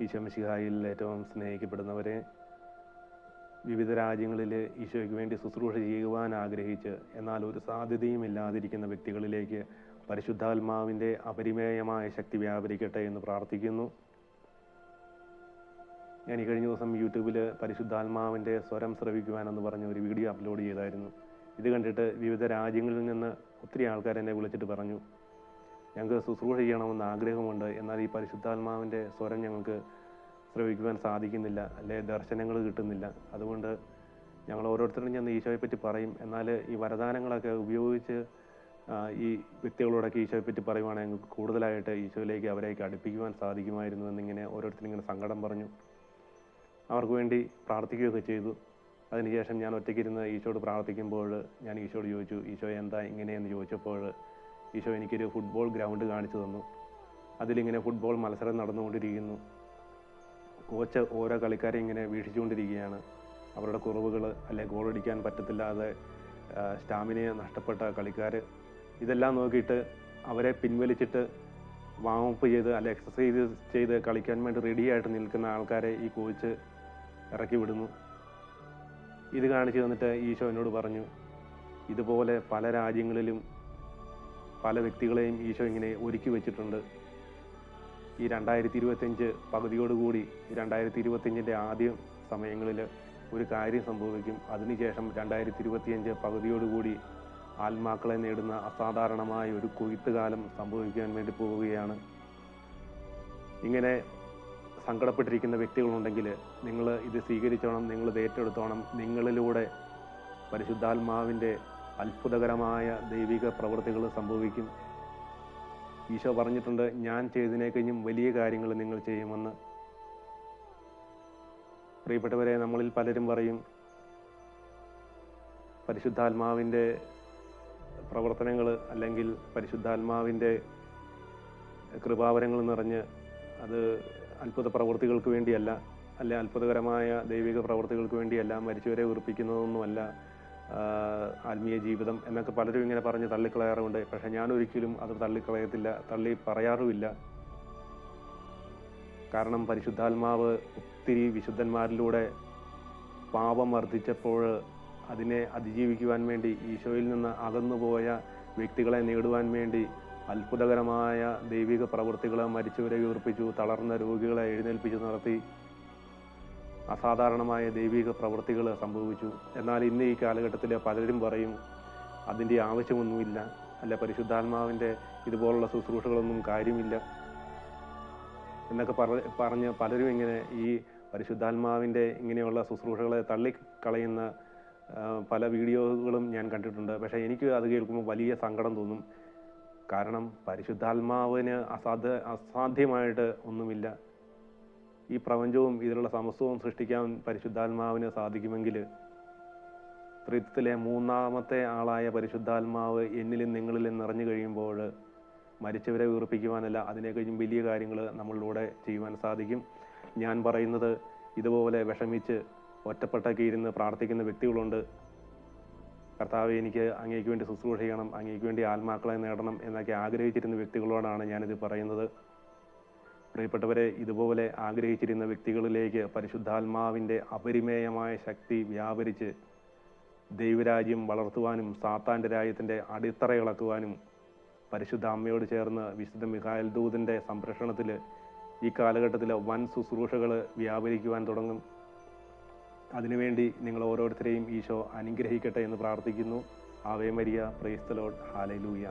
ഈശോ മിശിഹായിൽ ഏറ്റവും സ്നേഹിക്കപ്പെടുന്നവരെ, വിവിധ രാജ്യങ്ങളിൽ ഈശോയ്ക്ക് വേണ്ടി ശുശ്രൂഷ ചെയ്യുവാൻ ആഗ്രഹിച്ച് എന്നാൽ ഒരു സാധ്യതയും ഇല്ലാതിരിക്കുന്ന വ്യക്തികളിലേക്ക് പരിശുദ്ധാത്മാവിൻ്റെ അപരിമേയമായ ശക്തി വ്യാപരിക്കട്ടെ എന്ന് പ്രാർത്ഥിക്കുന്നു. ഞാൻ ഈ കഴിഞ്ഞ ദിവസം യൂട്യൂബിൽ പരിശുദ്ധാത്മാവിൻ്റെ സ്വരം ശ്രവിക്കുവാനെന്ന് പറഞ്ഞ ഒരു വീഡിയോ അപ്ലോഡ് ചെയ്തായിരുന്നു. ഇത് കണ്ടിട്ട് വിവിധ രാജ്യങ്ങളിൽ നിന്ന് ഒത്തിരി ആൾക്കാർ എന്നെ വിളിച്ചിട്ട് പറഞ്ഞു, ഞങ്ങൾക്ക് ശുശ്രൂഷ ചെയ്യണമെന്ന് ആഗ്രഹമുണ്ട്, എന്നാൽ ഈ പരിശുദ്ധാത്മാവിൻ്റെ സ്വരം ഞങ്ങൾക്ക് ശ്രവിക്കുവാൻ സാധിക്കുന്നില്ല, അല്ലെ ദർശനങ്ങൾ കിട്ടുന്നില്ല. അതുകൊണ്ട് ഞങ്ങൾ ഓരോരുത്തരും ചെന്ന് ഈശോയെപ്പറ്റി പറയും, എന്നാൽ ഈ വരദാനങ്ങളൊക്കെ ഉപയോഗിച്ച് ഈ വ്യക്തികളോടൊക്കെ ഈശോയെപ്പറ്റി പറയുവാണെങ്കിൽ കൂടുതലായിട്ട് ഈശോയിലേക്ക് അവരേക്ക് അടുപ്പിക്കുവാൻ സാധിക്കുമായിരുന്നു എന്നിങ്ങനെ ഓരോരുത്തരും ഇങ്ങനെ സങ്കടം പറഞ്ഞു. അവർക്ക് വേണ്ടി പ്രാർത്ഥിക്കുകയൊക്കെ ചെയ്തു. അതിനുശേഷം ഞാൻ ഒറ്റയ്ക്കിരുന്ന് ഈശോയോട് പ്രാർത്ഥിക്കുമ്പോൾ ഞാൻ ഈശോയോട് ചോദിച്ചു, ഈശോ എന്താ ഇങ്ങനെയെന്ന് ചോദിച്ചപ്പോൾ ഈശോ എനിക്കൊരു ഫുട്ബോൾ ഗ്രൗണ്ട് കാണിച്ചു തന്നു. അതിലിങ്ങനെ ഫുട്ബോൾ മത്സരം നടന്നുകൊണ്ടിരിക്കുന്നു. കോച്ച് ഓരോ കളിക്കാരെ ഇങ്ങനെ വീക്ഷിച്ചുകൊണ്ടിരിക്കുകയാണ്. അവരുടെ കുറവുകൾ, അല്ലെ ഗോളടിക്കാൻ പറ്റത്തില്ലാതെ സ്റ്റാമിനയെ നഷ്ടപ്പെട്ട കളിക്കാർ, ഇതെല്ലാം നോക്കിയിട്ട് അവരെ പിൻവലിച്ചിട്ട് വാമപ്പ് ചെയ്ത് അല്ലെ എക്സസൈസ് ചെയ്ത് കളിക്കാൻ വേണ്ടി റെഡിയായിട്ട് നിൽക്കുന്ന ആൾക്കാരെ ഈ കോച്ച് ഇറക്കി വിടുന്നു. ഇത് കാണിച്ചു തന്നിട്ട് ഈശോ എന്നോട് പറഞ്ഞു, ഇതുപോലെ പല രാജ്യങ്ങളിലും പല വ്യക്തികളെയും ഈശോ ഇങ്ങനെ ഒരുക്കി വെച്ചിട്ടുണ്ട്. ഈ 2025 പകുതിയോടുകൂടി 2025 ആദ്യ സമയങ്ങളിൽ ഒരു കാര്യം സംഭവിക്കും. അതിനുശേഷം 2025 പകുതിയോടുകൂടി ആത്മാക്കളെ നേടുന്ന അസാധാരണമായ ഒരു കൊയ്ത്തുകാലം സംഭവിക്കാൻ വേണ്ടി പോവുകയാണ്. ഇങ്ങനെ സങ്കടപ്പെട്ടിരിക്കുന്ന വ്യക്തികളുണ്ടെങ്കിൽ നിങ്ങൾ ഇത് സ്വീകരിച്ചോണം, നിങ്ങൾ ഇത് ഏറ്റെടുത്തോണം. നിങ്ങളിലൂടെ പരിശുദ്ധാത്മാവിൻ്റെ അത്ഭുതകരമായ ദൈവിക പ്രവൃത്തികൾ സംഭവിക്കും. ഈശോ പറഞ്ഞിട്ടുണ്ട്, ഞാൻ ചെയ്തതിനേക്കഴിഞ്ഞും വലിയ കാര്യങ്ങൾ നിങ്ങൾ ചെയ്യുമെന്ന്. പ്രിയപ്പെട്ടവരെ, നമ്മളിൽ പലരും പറയും പരിശുദ്ധാത്മാവിൻ്റെ പ്രവർത്തനങ്ങൾ അല്ലെങ്കിൽ പരിശുദ്ധാത്മാവിൻ്റെ കൃപാവരങ്ങൾ നിറഞ്ഞ് അത് അത്ഭുത പ്രവൃത്തികൾക്ക് വേണ്ടിയല്ല, അല്ലെ അത്ഭുതകരമായ ദൈവിക പ്രവൃത്തികൾക്ക് വേണ്ടിയല്ല, മരിച്ചവരെ ഉറപ്പിക്കുന്നതൊന്നുമല്ല ആത്മീയ ജീവിതം എന്നൊക്കെ പലരും ഇങ്ങനെ പറഞ്ഞ് തള്ളിക്കളയാറുണ്ട്. പക്ഷെ ഞാനൊരിക്കലും അത് തള്ളിക്കളയത്തില്ല, തള്ളി പറയാറുമില്ല. കാരണം പരിശുദ്ധാത്മാവ് ഒത്തിരി വിശുദ്ധന്മാരിലൂടെ പാപം വർദ്ധിച്ചപ്പോൾ അതിനെ അതിജീവിക്കുവാൻ വേണ്ടി, ഈശോയിൽ നിന്ന് അകന്നുപോയ വ്യക്തികളെ നേടുവാൻ വേണ്ടി അത്ഭുതകരമായ ദൈവിക പ്രവൃത്തികൾ, മരിച്ചവരെ ഉയർപ്പിച്ചു, തളർന്ന രോഗികളെ എഴുന്നേൽപ്പിച്ചു നടത്തി, അസാധാരണമായ ദൈവിക പ്രവൃത്തികൾ സംഭവിച്ചു. എന്നാൽ ഇന്ന് ഈ കാലഘട്ടത്തിൽ പലരും പറയും അതിൻ്റെ ആവശ്യമൊന്നുമില്ല, അല്ല പരിശുദ്ധാത്മാവിൻ്റെ ഇതുപോലുള്ള ശുശ്രൂഷകളൊന്നും കാര്യമില്ല എന്നൊക്കെ പറഞ്ഞ് പലരും ഇങ്ങനെ ഈ പരിശുദ്ധാത്മാവിൻ്റെ ഇങ്ങനെയുള്ള ശുശ്രൂഷകളെ തള്ളിക്കളയുന്ന പല വീഡിയോകളും ഞാൻ കണ്ടിട്ടുണ്ട്. പക്ഷേ എനിക്ക് അത് കേൾക്കുമ്പോൾ വലിയ സങ്കടം തോന്നും. കാരണം പരിശുദ്ധാത്മാവിന് അസാധ്യമായിട്ട് ഒന്നുമില്ല. ഈ പ്രപഞ്ചവും ഇതിലുള്ള സമസ്തവും സൃഷ്ടിക്കാൻ പരിശുദ്ധാത്മാവിന് സാധിക്കുമെങ്കിൽ ത്രിത്വത്തിലെ മൂന്നാമത്തെ ആളായ പരിശുദ്ധാത്മാവ് എന്നിലും നിങ്ങളിലും നിറഞ്ഞു കഴിയുമ്പോൾ മരിച്ചവരെ ഉയർപ്പിക്കുവാനല്ല, അതിനെക്കഴിഞ്ഞും വലിയ കാര്യങ്ങൾ നമ്മളിലൂടെ ചെയ്യുവാൻ സാധിക്കും. ഞാൻ പറയുന്നത്, ഇതുപോലെ വിഷമിച്ച് ഒറ്റപ്പെട്ടൊക്കെ ഇരുന്ന് പ്രാർത്ഥിക്കുന്ന വ്യക്തികളുണ്ട്. കർത്താവെ, എനിക്ക് അങ്ങേക്ക് വേണ്ടി ശുശ്രൂഷ ചെയ്യണം, അങ്ങേക്ക് വേണ്ടി ആത്മാക്കളെ നേടണം എന്നൊക്കെ ആഗ്രഹിച്ചിരുന്ന വ്യക്തികളോടാണ് ഞാനിത് പറയുന്നത്. പ്രിയപ്പെട്ടവരെ, ഇതുപോലെ ആഗ്രഹിച്ചിരുന്ന വ്യക്തികളിലേക്ക് പരിശുദ്ധാത്മാവിൻ്റെ അപരിമേയമായ ശക്തി വ്യാപരിച്ച് ദൈവരാജ്യം വളർത്തുവാനും സാത്താൻ്റെ രാജ്യത്തിൻ്റെ അടിത്തറ ഇളക്കുവാനും പരിശുദ്ധ അമ്മയോട് ചേർന്ന് വിശുദ്ധ മിഖായേൽ ദൂതൻ്റെ സംരക്ഷണത്തിൽ ഈ കാലഘട്ടത്തിൽ വൻ ശുശ്രൂഷകൾ വ്യാപരിക്കുവാൻ തുടങ്ങും. അതിനുവേണ്ടി നിങ്ങൾ ഓരോരുത്തരെയും ഈശോ അനുഗ്രഹിക്കട്ടെ എന്ന് പ്രാർത്ഥിക്കുന്നു. Ave Maria, praise the lord, hallelujah.